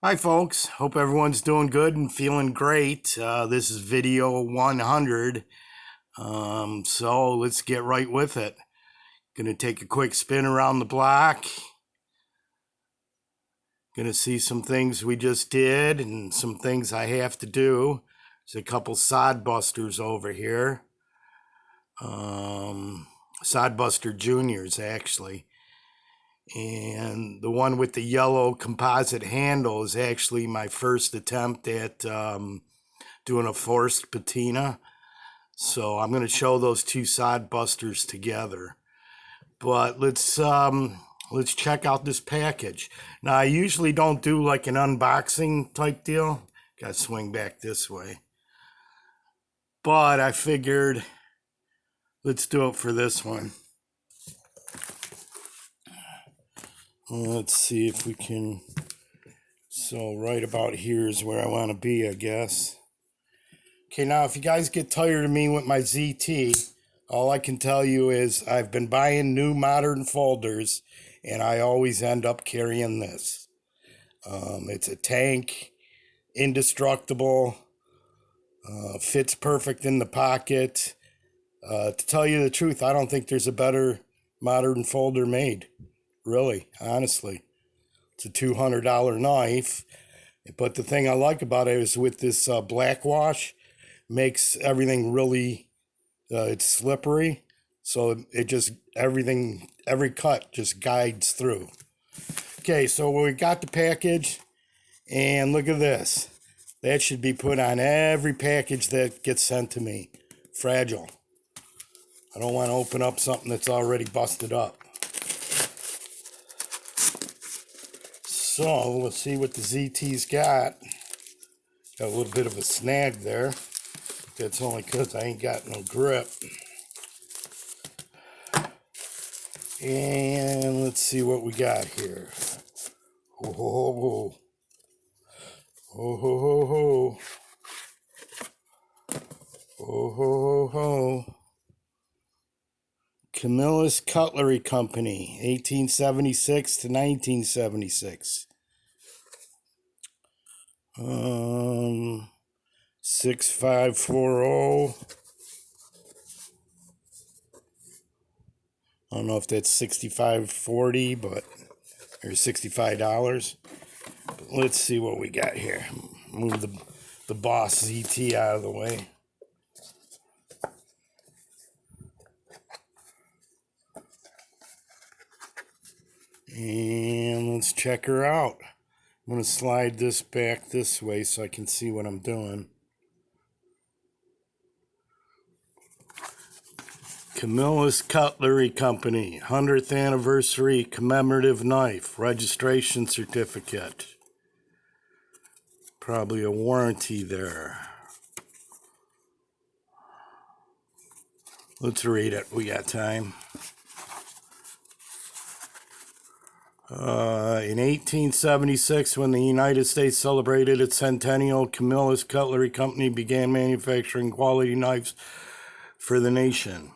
Hi folks, hope everyone's doing good and feeling great. This is video 100, so let's get right with it. Gonna take a quick spin around the block. Gonna see some things we just did and some things I have to do. There's a couple sod busters over here. Sod buster juniors actually. And the one with the yellow composite handle is actually my first attempt at doing a forced patina. So I'm going to show those two sod busters together. But let's check out this package. Now I usually don't do like an unboxing type deal. Got to swing back this way. But I figured let's do it for this one. Let's see if we can, so right about here is where I want to be, I guess. Okay, now if you guys get tired of me with my ZT, all I can tell you is I've been buying new modern folders, and I always end up carrying this. It's a tank, indestructible, fits perfect in the pocket. To tell you the truth, I don't think there's a better modern folder made. Really, honestly. It's a $200 knife. But the thing I like about it is with this black wash, makes everything really, it's slippery. So it just, every cut just guides through. Okay, so we got the package. And look at this. That should be put on every package that gets sent to me. Fragile. I don't want to open up something that's already busted up. So let's see what the ZT's got. Got a little bit of a snag there. That's only because I ain't got no grip. And let's see what we got here. Oh ho ho. Oh ho ho ho. Oh ho ho ho. Camillus Cutlery Company, 1876 to 1976. 6540. I don't know if that's 6540, but or $65. But let's see what we got here. Move the Boss ZT out of the way. And let's check her out. I'm going to slide this back this way so I can see what I'm doing. Camillus Cutlery Company, 100th anniversary commemorative knife, registration certificate. Probably a warranty there. Let's read it. We got time. In 1876, when the United States celebrated its centennial, Camillus Cutlery Company began manufacturing quality knives for the nation.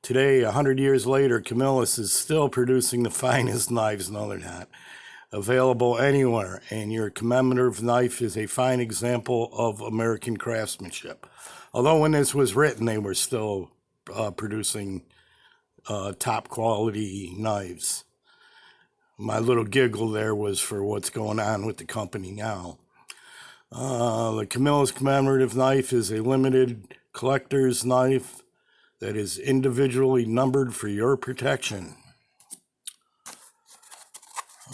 Today, 100 years later, Camillus is still producing the finest knives, no they're not, available anywhere, and your commemorative knife is a fine example of American craftsmanship. Although when this was written, they were still producing top quality knives. My little giggle there was for what's going on with the company now. The Camillus commemorative knife is a limited collector's knife that is individually numbered for your protection.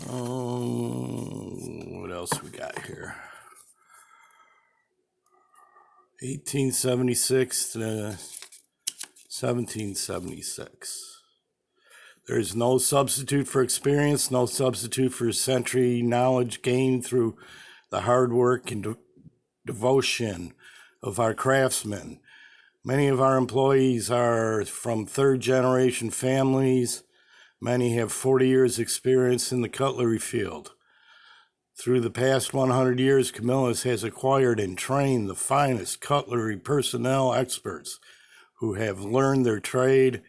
What else we got here? 1876 to 1776. There is no substitute for experience, no substitute for century knowledge gained through the hard work and devotion of our craftsmen. Many of our employees are from third-generation families. Many have 40 years' experience in the cutlery field. Through the past 100 years, Camillus has acquired and trained the finest cutlery personnel experts who have learned their trade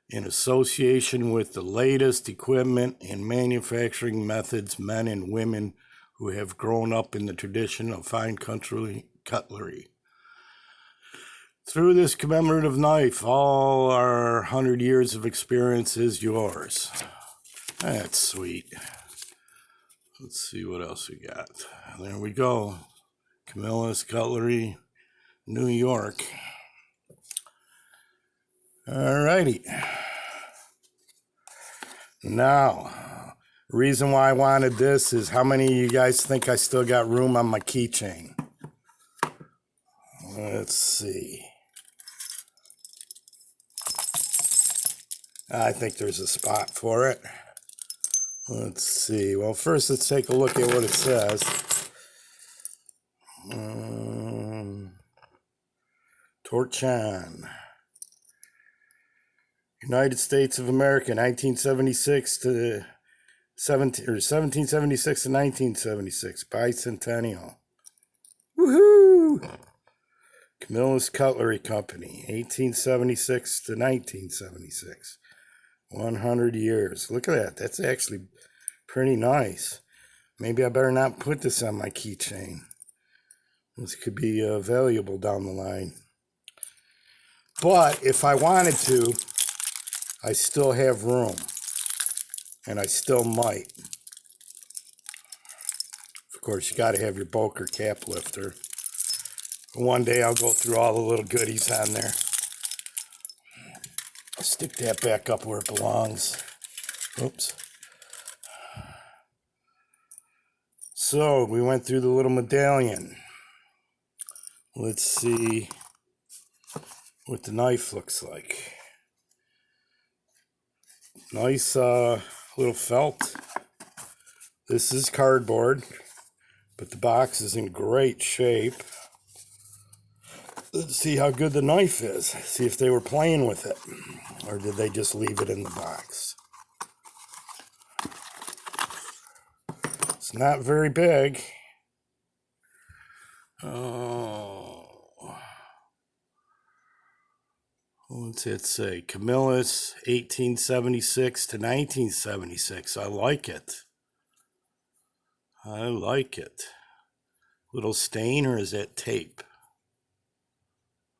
in association with the latest equipment and manufacturing methods men and women who have grown up in the tradition of fine country cutlery. Through this commemorative knife, all our 100 years of experience is yours. That's sweet. Let's see what else we got. There we go. Camillus Cutlery, New York. Alrighty. Now, the reason why I wanted this is how many of you guys think I still got room on my keychain? Let's see. I think there's a spot for it. Let's see. Well, first let's take a look at what it says. Torch on. United States of America, 1976 to 1776 to 1976, bicentennial. Woohoo! Camillus Cutlery Company, 1876 to 1976, 100 years. Look at that. That's actually pretty nice. Maybe I better not put this on my keychain. This could be valuable down the line. But if I wanted to, I still have room, and I still might. Of course, you got to have your Boker cap lifter. One day I'll go through all the little goodies on there. I'll stick that back up where it belongs. Oops. So we went through the little medallion. Let's see what the knife looks like. Nice little felt. This is cardboard, but the box is in great shape. Let's see how good the knife is. See if they were playing with it, or did they just leave it in the box. It's not very big. What's it say? Camillus, 1876 to 1976. I like it. I like it. Little stain, or is that tape?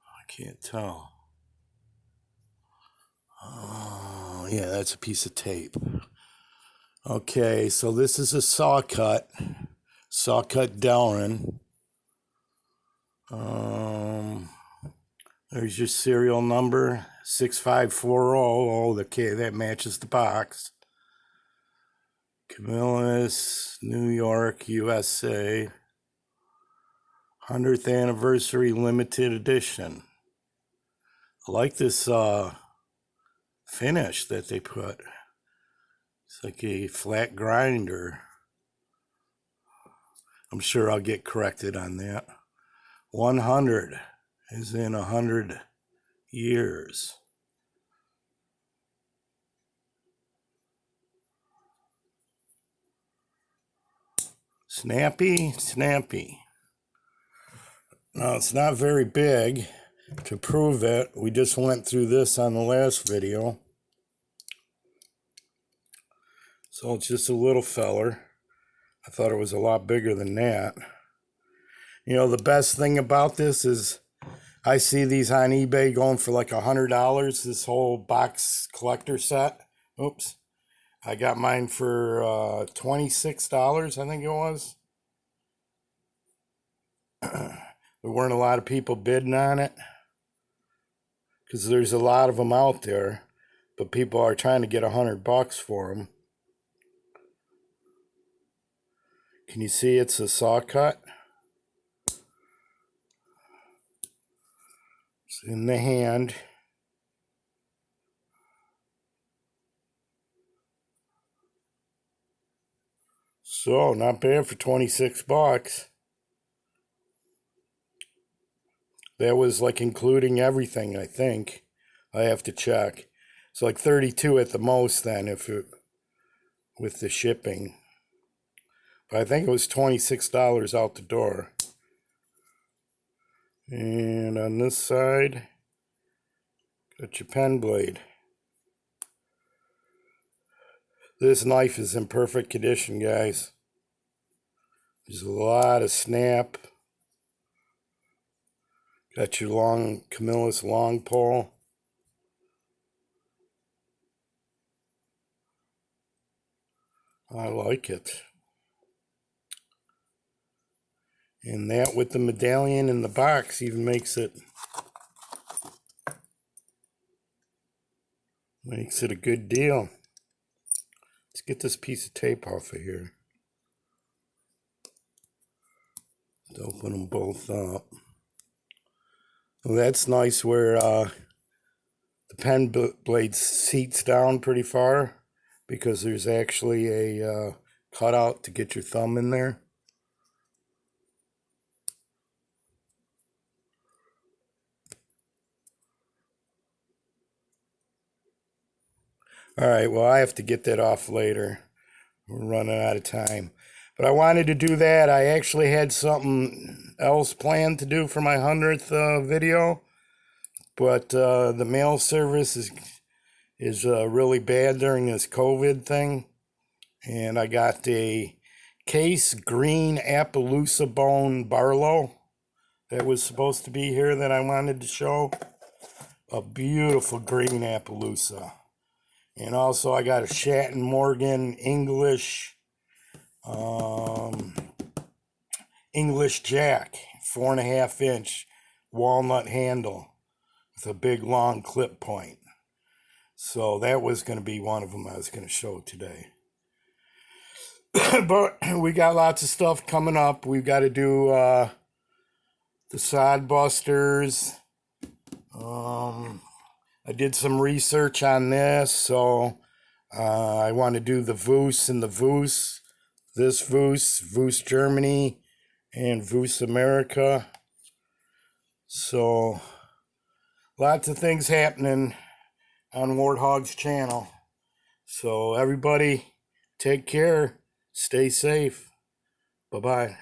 I can't tell. Oh, yeah, that's a piece of tape. Okay, so this is a Sawcut Delrin. There's your serial number, 6540. Oh, okay, that matches the box. Camillus, New York, USA. 100th anniversary limited edition. I like this finish that they put. It's like a flat grinder. I'm sure I'll get corrected on that. 100 is in 100 years. Snappy, snappy. Now, it's not very big. To prove it, we just went through this on the last video. So it's just a little feller. I thought it was a lot bigger than that. You know, the best thing about this is I see these on eBay going for like $100, this whole box collector set. Oops. I got mine for $26, I think it was. There weren't a lot of people bidding on it, because there's a lot of them out there, but people are trying to get $100 for them. Can you see it's a Sawcut? It's in the hand. So, not bad for $26. That was like including everything, I think. I have to check. It's like 32 at the most then, if it with the shipping. But I think it was $26 out the door. And on this side, got your pen blade. This knife is in perfect condition, guys. There's a lot of snap. Got your long Camillus long pole. I like it. And that with the medallion in the box even makes it a good deal. Let's get this piece of tape off of here. Let's open them both up. Well, that's nice where the pen blade seats down pretty far, because there's actually a cutout to get your thumb in there. All right, well, I have to get that off later. We're running out of time. But I wanted to do that. I actually had something else planned to do for my 100th video. But the mail service is really bad during this COVID thing. And I got a Case Green Appaloosa Bone Barlow that was supposed to be here that I wanted to show. A beautiful green Appaloosa. And also I got a Shatton Morgan English Jack, 4.5 inch walnut handle with a big long clip point. So that was going to be one of them I was going to show today. But we got lots of stuff coming up. We've got to do the sod busters. I did some research on this, so I want to do the Voos and the Voos. This Voos, Voos Germany, and Voos America. So, lots of things happening on Warthog's channel. So, everybody, take care. Stay safe. Bye-bye.